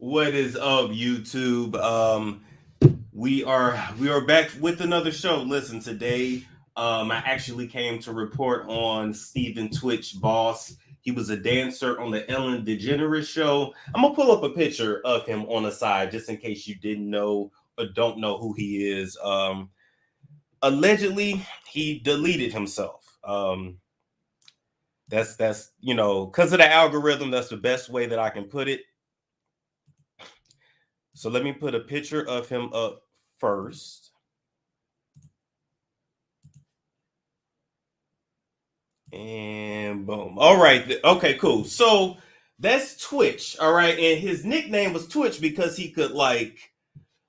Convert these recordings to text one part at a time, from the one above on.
What is up, YouTube? We are back with another show. Listen, today, I actually came to report on Stephen Twitch Boss. He was a dancer on the Ellen DeGeneres show. I'm gonna pull up a picture of him on the side just in case you didn't know or don't know who he is. Allegedly, he deleted himself. That's because of the algorithm. That's the best way that I can put it. So let me put a picture of him up first. And boom. All right. Okay, cool. So that's Twitch. All right. And his nickname was Twitch because he could like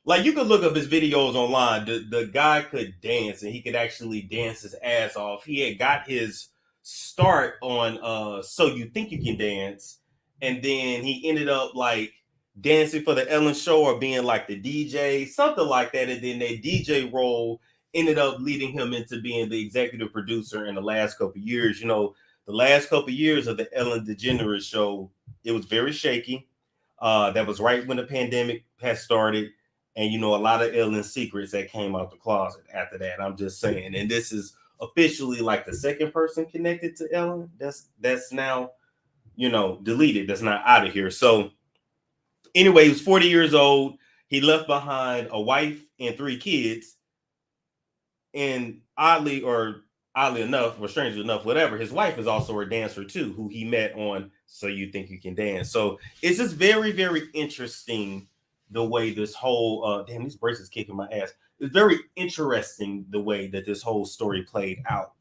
you could look up his videos online. The guy could dance and he could actually dance his ass off. He had got his start on So You Think You Can Dance, and then he ended up like dancing for the Ellen show or being like the DJ, something like that. And then that DJ role ended up leading him into being the executive producer in the last couple of years. The last couple of years of the Ellen DeGeneres show, it was very shaky. That was right when the pandemic had started, and a lot of Ellen secrets that came out the closet after that. I'm just saying, and this is officially like the second person connected to Ellen that's now deleted. That's not out of here. So anyway, he was 40 years old. He left behind a wife and 3 kids, and oddly enough, or strangely enough, whatever, his wife is also a dancer too, who he met on So You Think You Can Dance. So it's just very, very interesting the way this whole damn, these braces kicking my ass. It's very interesting the way that this whole story played out.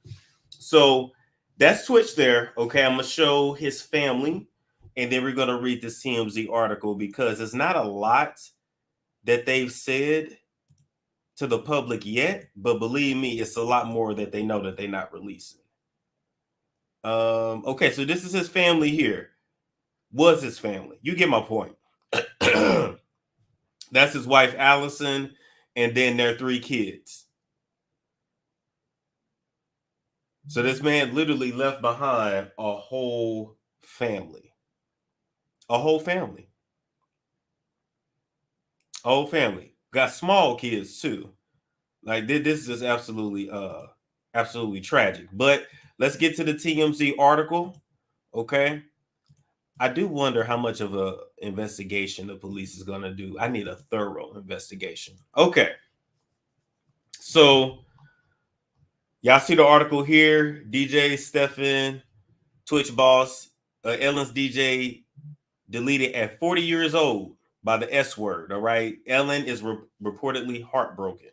So that's Twitch there. Okay, I'm gonna show his family, and then we're gonna read this TMZ article because it's not a lot that they've said to the public yet, but believe me, it's a lot more that they know that they're not releasing. Okay, so this is his family here. Was his family? You get my point. That's his wife Allison, and then their 3 kids. So this man literally left behind a whole family. A whole family. A whole family. Got small kids too. Like this is just absolutely tragic. But let's get to the TMZ article. Okay. I do wonder how much of a investigation the police is going to do. I need a thorough investigation. Okay. So y'all see the article here. DJ Stephen, Twitch boss, Ellen's DJ deleted at 40 years old by the S word. All right. Ellen is reportedly heartbroken.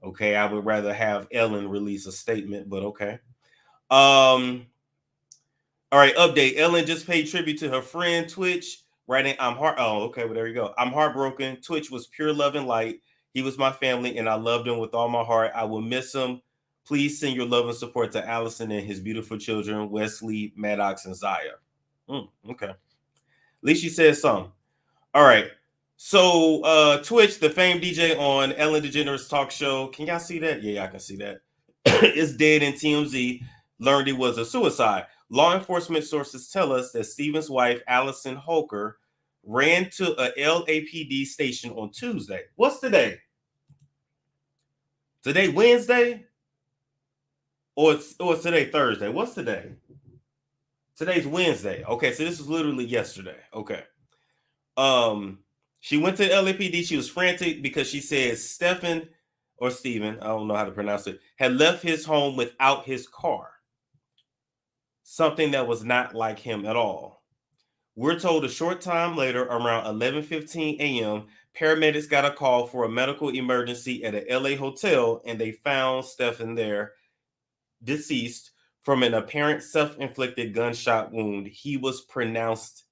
Okay. I would rather have Ellen release a statement, but okay. All right, update. Ellen just paid tribute to her friend Twitch, writing, Oh, okay, well, there you go. I'm heartbroken. Twitch was pure love and light. He was my family, and I loved him with all my heart. I will miss him. Please send your love and support to Allison and his beautiful children, Wesley, Maddox, and Zaya. Okay. At least she said something. All right. So Twitch, the famed DJ on Ellen DeGeneres talk show. Can y'all see that? Yeah, I can see that. Is dead, in TMZ learned it was a suicide. Law enforcement sources tell us that Stephen's wife, Allison Holker, ran to a LAPD station on Tuesday. What's today? Today Wednesday? Or it's today Thursday? What's today? Today's Wednesday. Okay, so this was literally yesterday. Okay. She went to the LAPD. She was frantic because she said Stephen, I don't know how to pronounce it, had left his home without his car. Something that was not like him at all. We're told a short time later, around 11:15 a.m., paramedics got a call for a medical emergency at a LA hotel, and they found Stephen there, deceased from an apparent self-inflicted gunshot wound. He was pronounced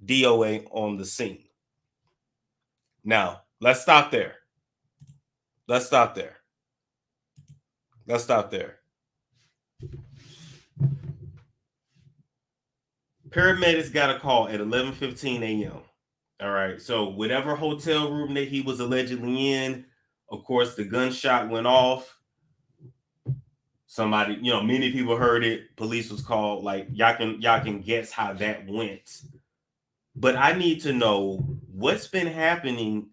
DOA on the scene. Now, let's stop there. Let's stop there. Paramedics got a call at 11:15 a.m. All right. So whatever hotel room that he was allegedly in, of course, the gunshot went off. Somebody, many people heard it. Police was called. Like y'all can guess how that went. But I need to know what's been happening,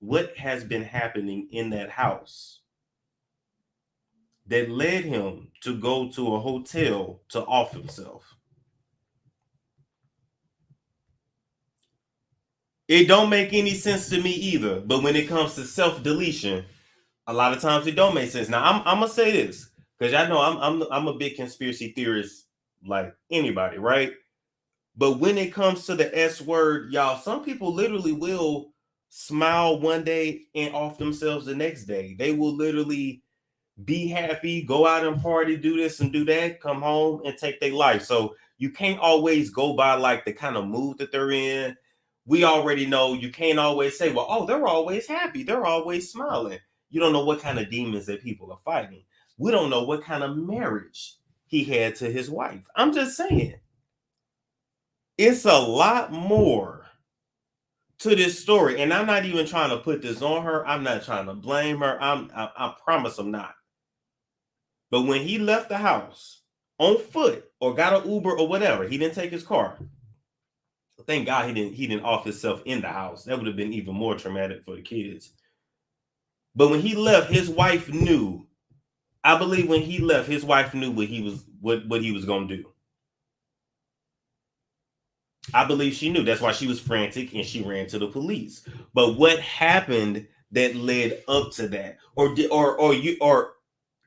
what has been happening in that house that led him to go to a hotel to off himself. It don't make any sense to me either. But when it comes to self-deletion, a lot of times it don't make sense. Now I'm gonna say this because I know I'm a big conspiracy theorist like anybody, right? But when it comes to the S word, y'all, some people literally will smile one day and off themselves the next day. They will literally be happy, go out and party, do this and do that, come home and take their life. So you can't always go by like the kind of mood that they're in. We already know you can't always say, well, oh, they're always happy, they're always smiling. You don't know what kind of demons that people are fighting. We don't know what kind of marriage he had to his wife. I'm just saying, it's a lot more to this story. And I'm not even trying to put this on her. I'm not trying to blame her. I promise I'm not. But when he left the house on foot or got an Uber or whatever, he didn't take his car. Thank God he didn't off himself in the house. That would have been even more traumatic for the kids. But when he left, his wife knew. I believe when he left, his wife knew what he was gonna do. I believe she knew. That's why she was frantic and she ran to the police. But what happened that led up to that, or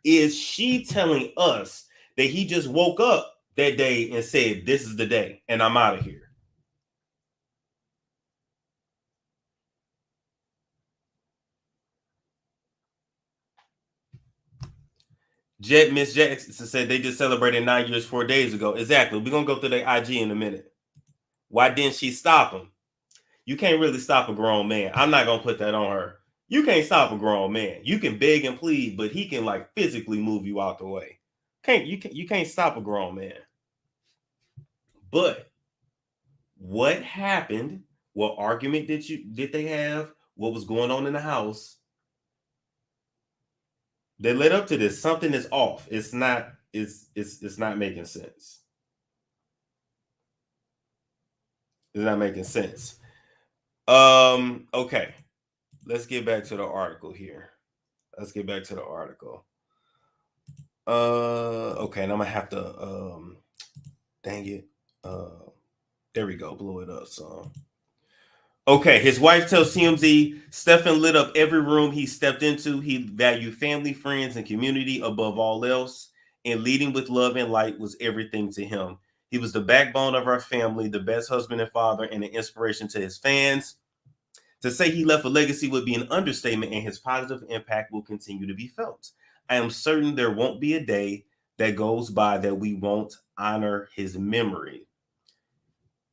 is she telling us that he just woke up that day and said, "This is the day, and I'm out of here"? Miss Jackson said they just celebrated 9 years 4 days ago. Exactly. We're gonna go through their IG in a minute. Why didn't she stop him? You can't really stop a grown man. I'm not gonna put that on her. You can't stop a grown man. You can beg and plead, but he can like physically move you out the way. You can't stop a grown man. But what happened? What argument did they have? What was going on in the house that led up to this? Something is off. It's not making sense. It's not making sense. Okay. Let's get back to the article here. Let's get back to the article. Okay, and I'm gonna have to dang it. There we go, blow it up some. Okay, his wife tells TMZ Stefan lit up every room he stepped into. He valued family, friends, and community above all else, and leading with love and light was everything to him. He was the backbone of our family, the best husband and father, and an inspiration to his fans. To say he left a legacy would be an understatement, and his positive impact will continue to be felt. I am certain there won't be a day that goes by that we won't honor his memory.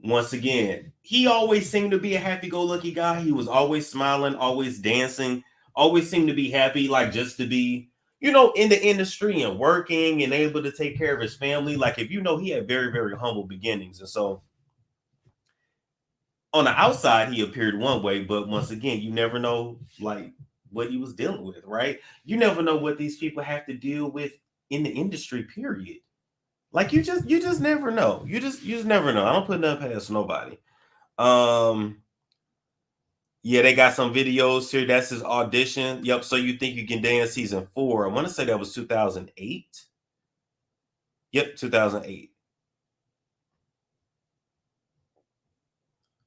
Once again, he always seemed to be a happy-go-lucky guy. He was always smiling, always dancing, always seemed to be happy, like just to be, in the industry and working and able to take care of his family. Like, if he had very, very humble beginnings. And so on the outside, he appeared one way, but once again, you never know like what he was dealing with, right? You never know what these people have to deal with in the industry, period. Like you just never know. You just never know. I don't put nothing past nobody. Um, yeah, they got some videos here. That's his audition. Yep. So You Think You Can Dance season 4. I want to say that was 2008. Yep, 2008.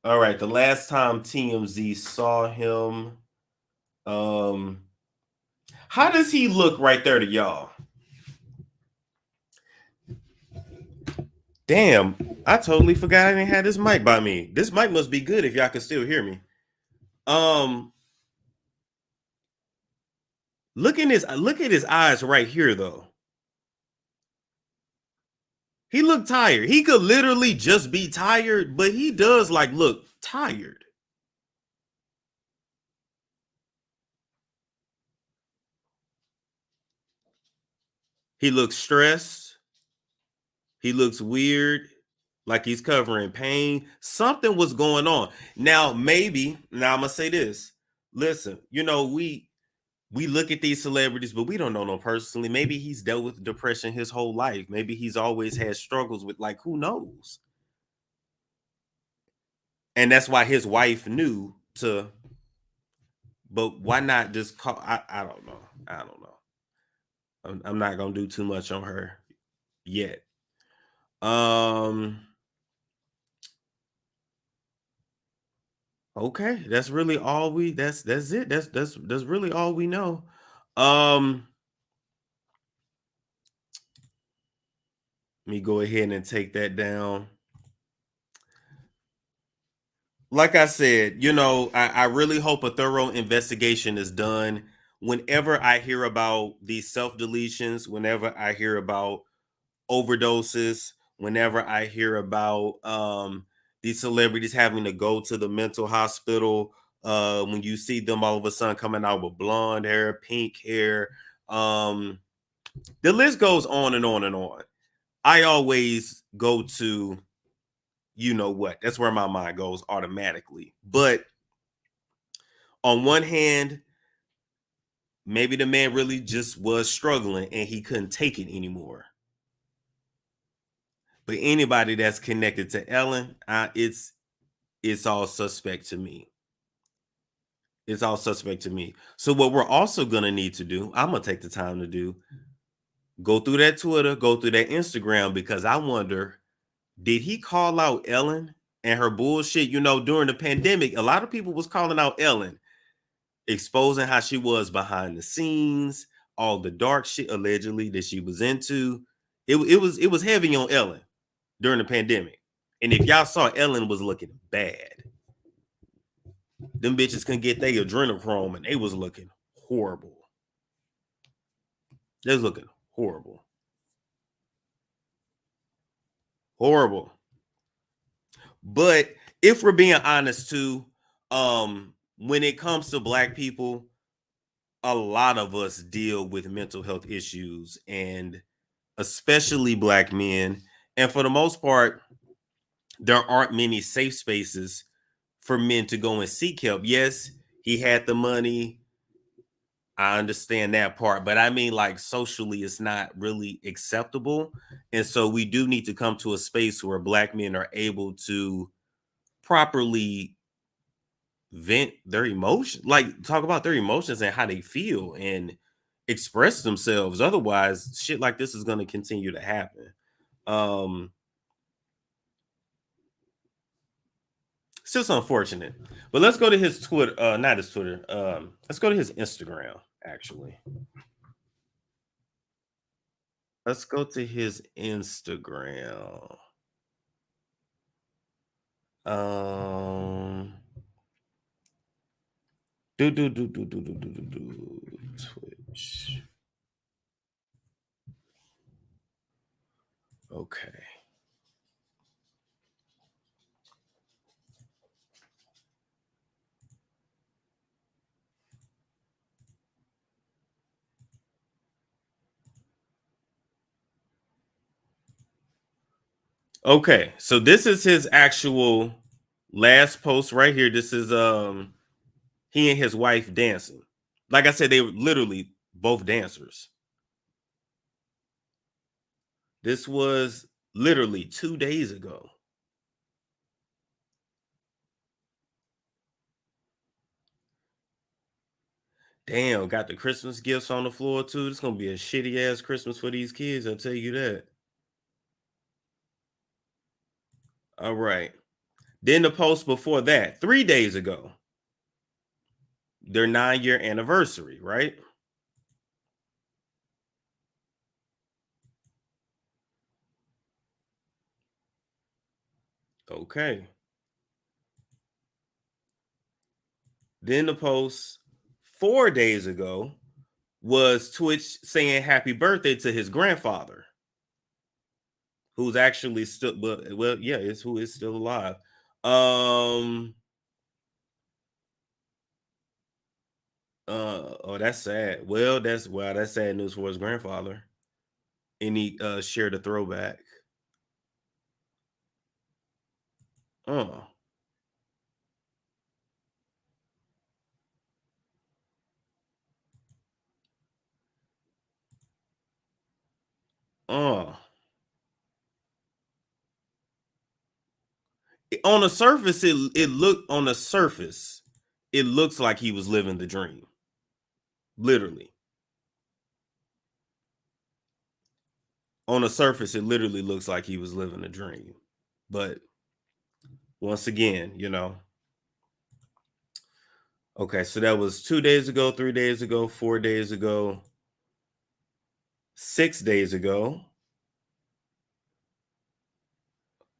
All right. The last time TMZ saw him, um, how does he look right there to y'all? Damn, I totally forgot I didn't have this mic by me. This mic must be good if y'all can still hear me. Um, look at his eyes right here though. He looked tired. He could literally just be tired, but he does like look tired. He looks stressed. He looks weird, like he's covering pain. Something was going on. Now, now I'm gonna say this. Listen, we look at these celebrities, but we don't know them personally. Maybe he's dealt with depression his whole life. Maybe he's always had struggles with, like, who knows? And that's why his wife knew to. But why not just call? I don't know. I don't know. I'm not gonna do too much on her yet. Um. Okay, that's really all we. That's it. That's really all we know. Um. Let me go ahead and take that down. Like I said, I really hope a thorough investigation is done. Whenever I hear about these self deletions, whenever I hear about overdoses, whenever I hear about these celebrities having to go to the mental hospital, when you see them all of a sudden coming out with blonde hair, pink hair, um, the list goes on and on and on. I always go to, you know what, that's where my mind goes automatically. But on one hand, maybe the man really just was struggling and he couldn't take it anymore. But anybody that's connected to Ellen, it's all suspect to me. It's all suspect to me. So what we're also gonna need to do, I'm gonna take the time to do, go through that Twitter, go through that Instagram, because I wonder, did he call out Ellen and her bullshit? During the pandemic, a lot of people was calling out Ellen, exposing how she was behind the scenes, all the dark shit allegedly that she was into. It was heavy on Ellen during the pandemic. And if y'all saw, Ellen was looking bad. Them bitches couldn't get their adrenochrome and they was looking horrible. They was looking horrible. Horrible. But if we're being honest too, when it comes to black people, a lot of us deal with mental health issues, and especially black men. And for the most part, there aren't many safe spaces for men to go and seek help. Yes, he had the money. I understand that part, but I mean, like, socially, it's not really acceptable. And so we do need to come to a space where black men are able to properly vent their emotions, like talk about their emotions and how they feel and express themselves. Otherwise, shit like this is going to continue to happen. Um, it's just unfortunate. But let's go to his Twitter, not his Twitter. Let's go to his Instagram, actually. Let's go to his Instagram. Um, Twitch. Okay. Okay. So this is his actual last post right here. This is he and his wife dancing. Like I said, they were literally both dancers. This was literally 2 days ago. Damn, got the Christmas gifts on the floor too. It's gonna be a shitty ass Christmas for these kids. I'll tell you that. All right. Then the post before that, 3 days ago, their 9-year anniversary, right? Okay. Then the post 4 days ago was Twitch saying happy birthday to his grandfather, who's actually still, well, yeah, it's who is still alive. Um, oh, that's sad. Well, that's sad news for his grandfather. And he shared a throwback. Oh, oh. On the surface, it looks like he was living the dream. Literally. On the surface, it literally looks like he was living a dream. But once again, okay, so that was 2 days ago, 3 days ago, 4 days ago, 6 days ago.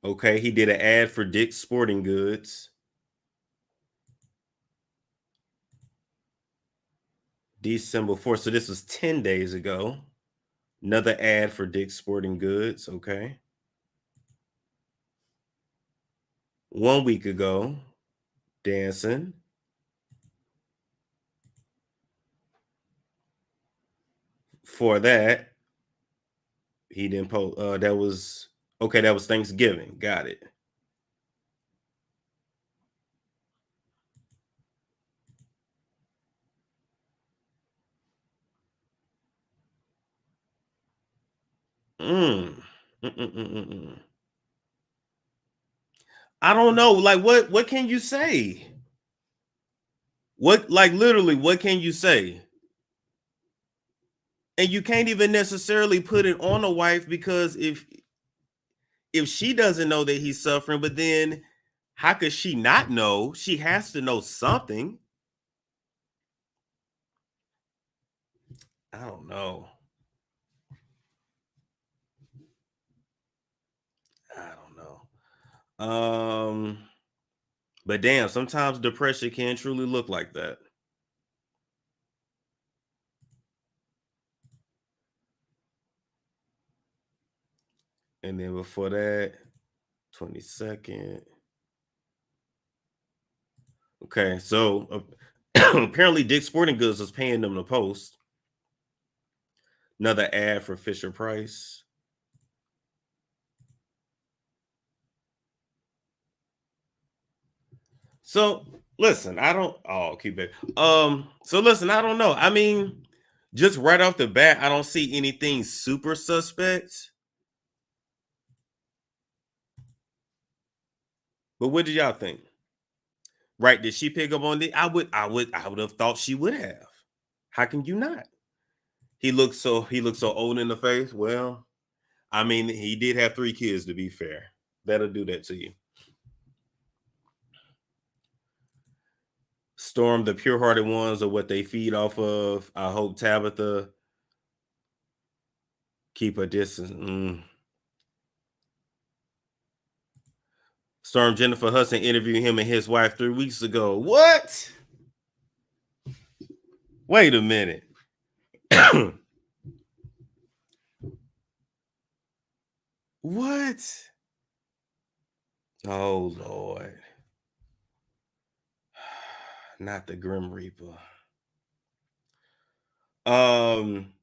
Okay, he did an ad for Dick's Sporting Goods. December 4th. So this was 10 days ago. Another ad for Dick's Sporting Goods. Okay. 1 week ago, dancing. For that, he didn't post. That was Thanksgiving. Got it. Mm. Mm-mm-mm-mm. I don't know. Like, what can you say? Literally, what can you say? And you can't even necessarily put it on a wife, because if she doesn't know that he's suffering, but then how could she not know? She has to know something. I don't know. I don't know. But damn, sometimes depression can truly look like that. And then before that, 22nd. Okay, so apparently Dick's Sporting Goods was paying them to post another ad for Fisher Price. So listen, I don't. Oh, keep it. So listen, I don't know. I mean, just right off the bat, I don't see anything super suspect. But what did y'all think? Right? Did she pick up on the? I would have thought she would have. How can you not? He looks so old in the face. Well, I mean, he did have 3 kids. To be fair, that'll do that to you. Storm, the pure-hearted ones are what they feed off of. I hope Tabitha keep a distance. Storm, Jennifer Hudson interviewed him and his wife 3 weeks ago. What? Wait a minute. What? Oh Lord. Not the Grim Reaper. Um,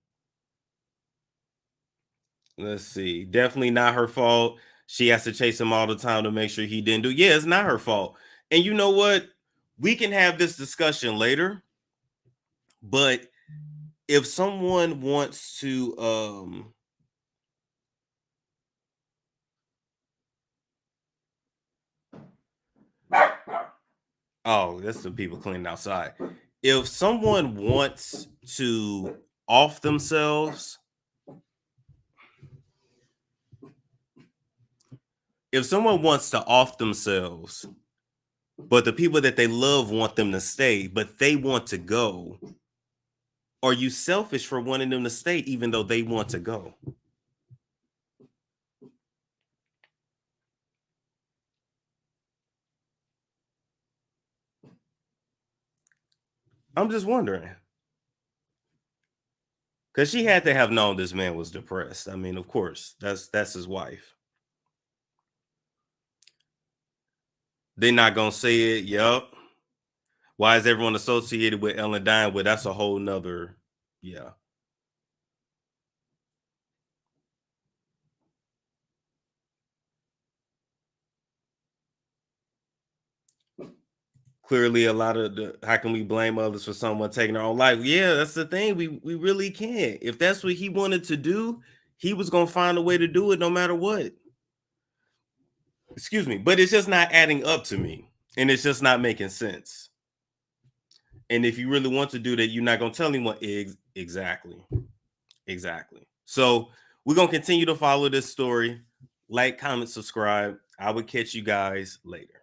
let's see. Definitely not her fault. She has to chase him all the time to make sure he didn't do. Yeah, it's not her fault. And you know what? We can have this discussion later, but if someone wants to oh, that's the people cleaning outside. If someone wants to off themselves, if someone wants to off themselves, but the people that they love want them to stay, but they want to go, are you selfish for wanting them to stay even though they want to go? I'm just wondering. Because she had to have known this man was depressed. I mean, of course, that's his wife. They're not gonna say it. Yup. Why is everyone associated with Ellen dying? Well, that's a whole nother. Yeah. Clearly, a lot of the how can we blame others for someone taking their own life? Yeah, that's the thing. We really can't. If that's what he wanted to do, he was gonna find a way to do it no matter what. Excuse me, but it's just not adding up to me, and it's just not making sense. And if you really want to do that, you're not gonna tell anyone exactly. So we're gonna continue to follow this story. Like, comment, subscribe. I will catch you guys later.